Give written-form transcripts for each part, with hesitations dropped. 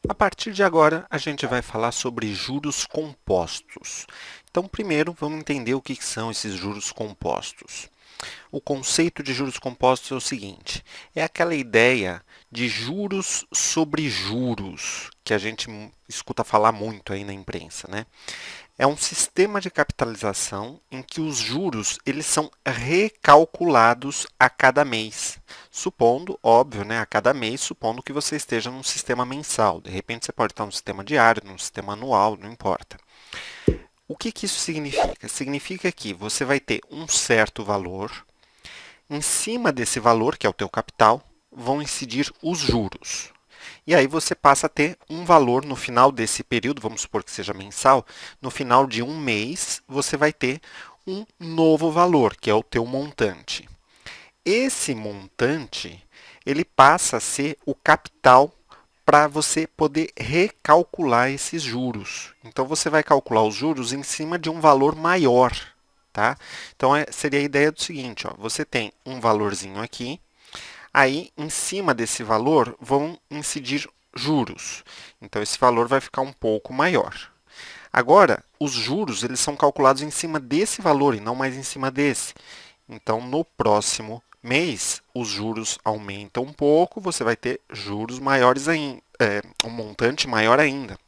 A partir de agora, a gente vai falar sobre juros compostos. Então, primeiro, vamos entender o que são esses juros compostos. O conceito de juros compostos é o seguinte: é aquela ideia de juros sobre juros, que a gente escuta falar muito aí na imprensa, né? É um sistema de capitalização em que os juros eles são recalculados a cada mês. Supondo, óbvio, né, a cada mês, supondo que você esteja num sistema mensal. De repente você pode estar num sistema diário, num sistema anual, não importa. O que, que isso significa? Significa que você vai ter um certo valor, em cima desse valor, que é o teu capital, vão incidir os juros. E aí você passa a ter um valor no final desse período, vamos supor que seja mensal, no final de um mês você vai ter um novo valor, que é o teu montante. Esse montante, ele passa a ser o capital para você poder recalcular esses juros. Então você vai calcular os juros em cima de um valor maior, tá? Então seria a ideia do seguinte, ó, você tem um valorzinho aqui, aí em cima desse valor vão incidir juros. Então esse valor vai ficar um pouco maior. Agora, os juros eles são calculados em cima desse valor e não mais em cima desse. Então, no próximo mês, os juros aumentam um pouco, você vai ter juros maiores ainda, um montante maior ainda.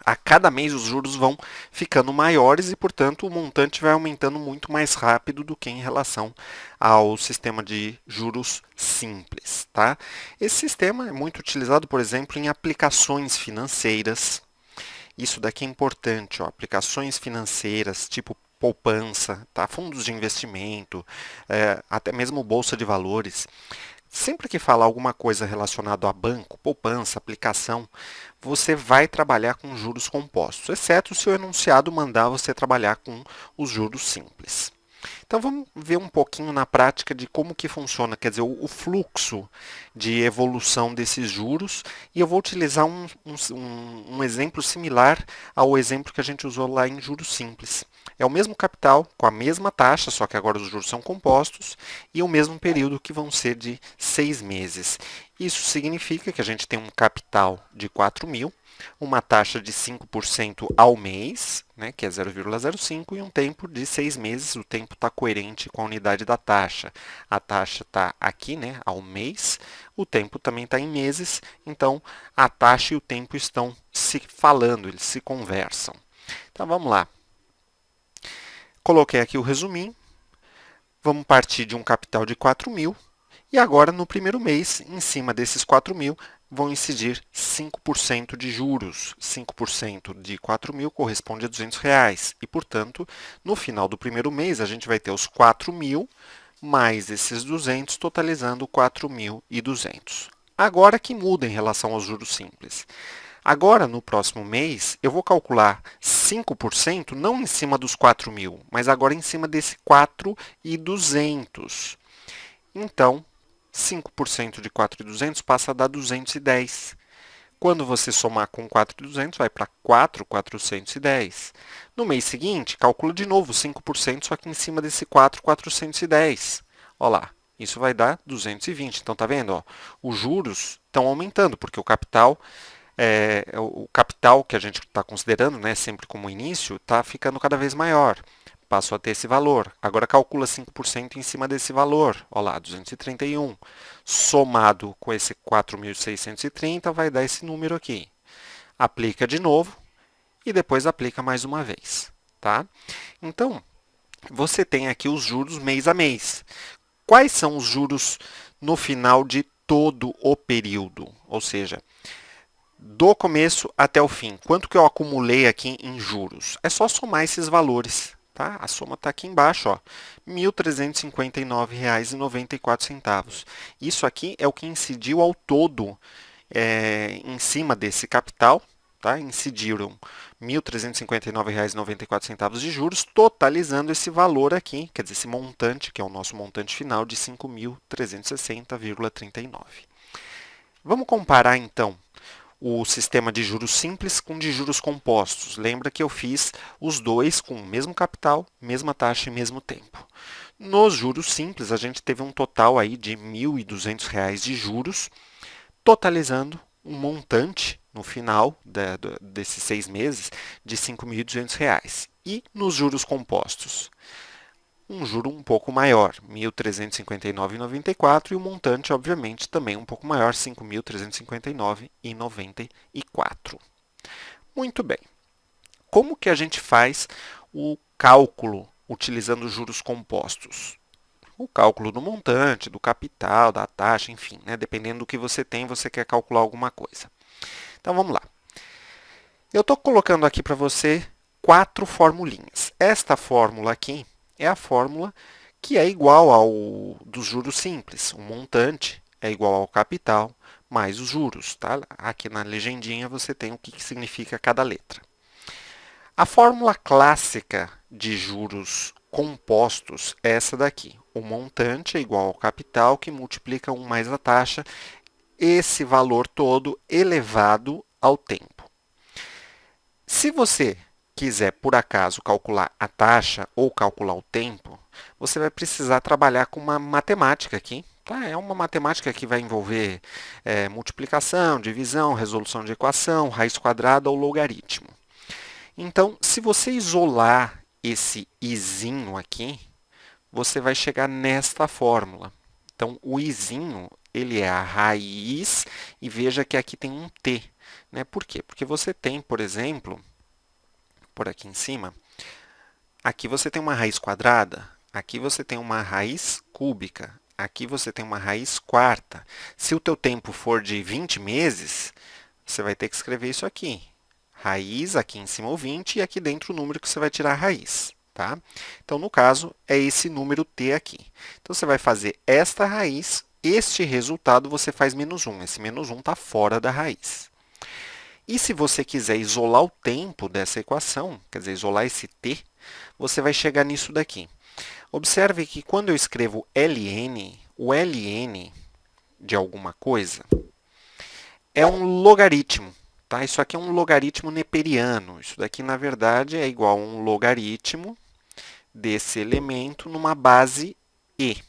A cada mês os juros vão ficando maiores e, portanto, o montante vai aumentando muito mais rápido do que em relação ao sistema de juros simples, tá? Esse sistema é muito utilizado, por exemplo, em aplicações financeiras. Isso daqui é importante, ó, aplicações financeiras, tipo poupança, tá? Fundos de investimento, até mesmo bolsa de valores. Sempre que falar alguma coisa relacionada a banco, poupança, aplicação, você vai trabalhar com juros compostos, exceto se o enunciado mandar você trabalhar com os juros simples. Então vamos ver um pouquinho na prática de como que funciona, quer dizer, o fluxo de evolução desses juros, e eu vou utilizar um exemplo similar ao exemplo que a gente usou lá em juros simples. É o mesmo capital, com a mesma taxa, só que agora os juros são compostos, e o mesmo período que vão ser de 6 meses. Isso significa que a gente tem um capital de 4.000, uma taxa de 5% ao mês, né, que é 0,05, e um tempo de 6 meses. O tempo está coerente com a unidade da taxa. A taxa está aqui, né, ao mês, o tempo também está em meses, então a taxa e o tempo estão se falando, eles se conversam. Então vamos lá. Coloquei aqui o resuminho. Vamos partir de um capital de 4.000. E agora, no primeiro mês, em cima desses 4.000, vão incidir 5% de juros. 5% de 4.000 corresponde a R$ 200. E, portanto, no final do primeiro mês, a gente vai ter os 4.000 mais esses 200, totalizando 4.200. Agora que muda em relação aos juros simples. Agora, no próximo mês, eu vou calcular 5% não em cima dos 4.000, mas agora em cima desse 4.200. Então, 5% de 4.200 passa a dar 210. Quando você somar com 4.200, vai para 4.410. No mês seguinte, calcula de novo 5%, só que em cima desse 4.410. Olha lá, isso vai dar 220. Então, tá vendo? Ó, os juros estão aumentando, porque o capital que a gente está considerando, né, sempre como início, está ficando cada vez maior. Passou a ter esse valor. Agora calcula 5% em cima desse valor. Olha lá, 231. Somado com esse 4.630 vai dar esse número aqui. Aplica de novo e depois aplica mais uma vez. Tá? Então, você tem aqui os juros mês a mês. Quais são os juros no final de todo o período? Ou seja, do começo até o fim, quanto que eu acumulei aqui em juros? É só somar esses valores, tá? A soma está aqui embaixo, ó, R$ 1.359,94. Isso aqui é o que incidiu ao todo em cima desse capital, tá? Incidiram R$ 1.359,94 de juros, totalizando esse valor aqui, quer dizer, esse montante, que é o nosso montante final de 5.360,39. Vamos comparar então o sistema de juros simples com de juros compostos. Lembra que eu fiz os dois com o mesmo capital, mesma taxa e mesmo tempo. Nos juros simples, a gente teve um total aí de R$ 1.200 de juros, totalizando um montante, no final desses 6 meses de R$ 5.200. E nos juros compostos? Um juro um pouco maior, R$ 1.359,94, e o montante, obviamente, também um pouco maior, R$ 5.359,94. Muito bem. Como que a gente faz o cálculo utilizando juros compostos? O cálculo do montante, do capital, da taxa, enfim, né? Dependendo do que você tem, você quer calcular alguma coisa. Então vamos lá. Eu estou colocando aqui para você 4 formulinhas. Esta fórmula aqui é a fórmula que é igual ao dos juros simples. O montante é igual ao capital mais os juros. Tá? Aqui na legendinha você tem o que significa cada letra. A fórmula clássica de juros compostos é essa daqui. O montante é igual ao capital que multiplica 1 mais a taxa, esse valor todo elevado ao tempo. Se você quiser, por acaso, calcular a taxa ou calcular o tempo, você vai precisar trabalhar com uma matemática aqui. Tá? É uma matemática que vai envolver multiplicação, divisão, resolução de equação, raiz quadrada ou logaritmo. Então, se você isolar esse izinho aqui, você vai chegar nesta fórmula. Então, o izinho, ele é a raiz, e veja que aqui tem um t. Né? Por quê? Porque você tem, por exemplo, por aqui em cima, aqui você tem uma raiz quadrada, aqui você tem uma raiz cúbica, aqui você tem uma raiz quarta. Se o teu tempo for de 20 meses, você vai ter que escrever isso aqui. Raiz, aqui em cima o 20, e aqui dentro o número que você vai tirar a raiz. Tá? Então, no caso, é esse número t aqui. Então, você vai fazer esta raiz, este resultado você faz menos 1. Esse menos 1 está fora da raiz. E se você quiser isolar o tempo dessa equação, quer dizer, isolar esse t, você vai chegar nisso daqui. Observe que quando eu escrevo ln, o ln de alguma coisa é um logaritmo. Tá? Isso aqui é um logaritmo neperiano. Isso daqui, na verdade, é igual a um logaritmo desse elemento numa base e.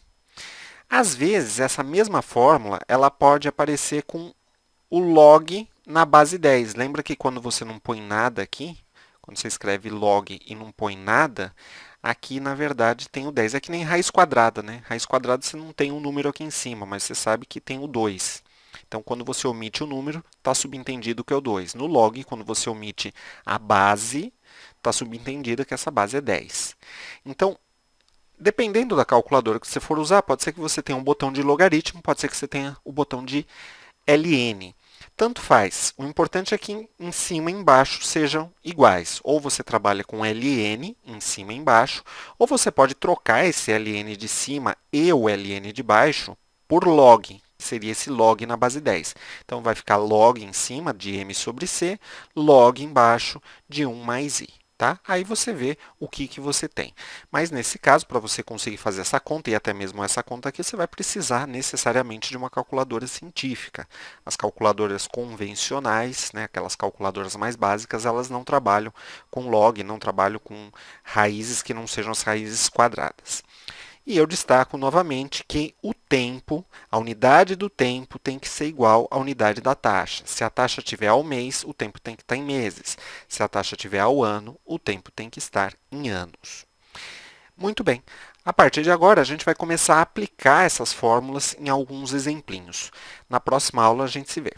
Às vezes, essa mesma fórmula ela pode aparecer com o log na base 10. Lembra que quando você não põe nada aqui, quando você escreve log e não põe nada, aqui, na verdade, tem o 10. É que nem raiz quadrada, né? Raiz quadrada você não tem um número aqui em cima, mas você sabe que tem o 2. Então, quando você omite o número, está subentendido que é o 2. No log, quando você omite a base, está subentendido que essa base é 10. Então, dependendo da calculadora que você for usar, pode ser que você tenha um botão de logaritmo, pode ser que você tenha o botão de ln. Tanto faz. O importante é que em cima e embaixo sejam iguais. Ou você trabalha com ln em cima e embaixo, ou você pode trocar esse ln de cima e o ln de baixo por log. Seria esse log na base 10. Então, vai ficar log em cima de m sobre c, log embaixo de 1 mais i. Tá? Aí você vê o que você tem. Mas, nesse caso, para você conseguir fazer essa conta, e até mesmo essa conta aqui, você vai precisar necessariamente de uma calculadora científica. As calculadoras convencionais, né, aquelas calculadoras mais básicas, elas não trabalham com log, não trabalham com raízes que não sejam as raízes quadradas. E eu destaco novamente que o tempo, a unidade do tempo tem que ser igual à unidade da taxa. Se a taxa estiver ao mês, o tempo tem que estar em meses. Se a taxa estiver ao ano, o tempo tem que estar em anos. Muito bem. A partir de agora, a gente vai começar a aplicar essas fórmulas em alguns exemplinhos. Na próxima aula, a gente se vê.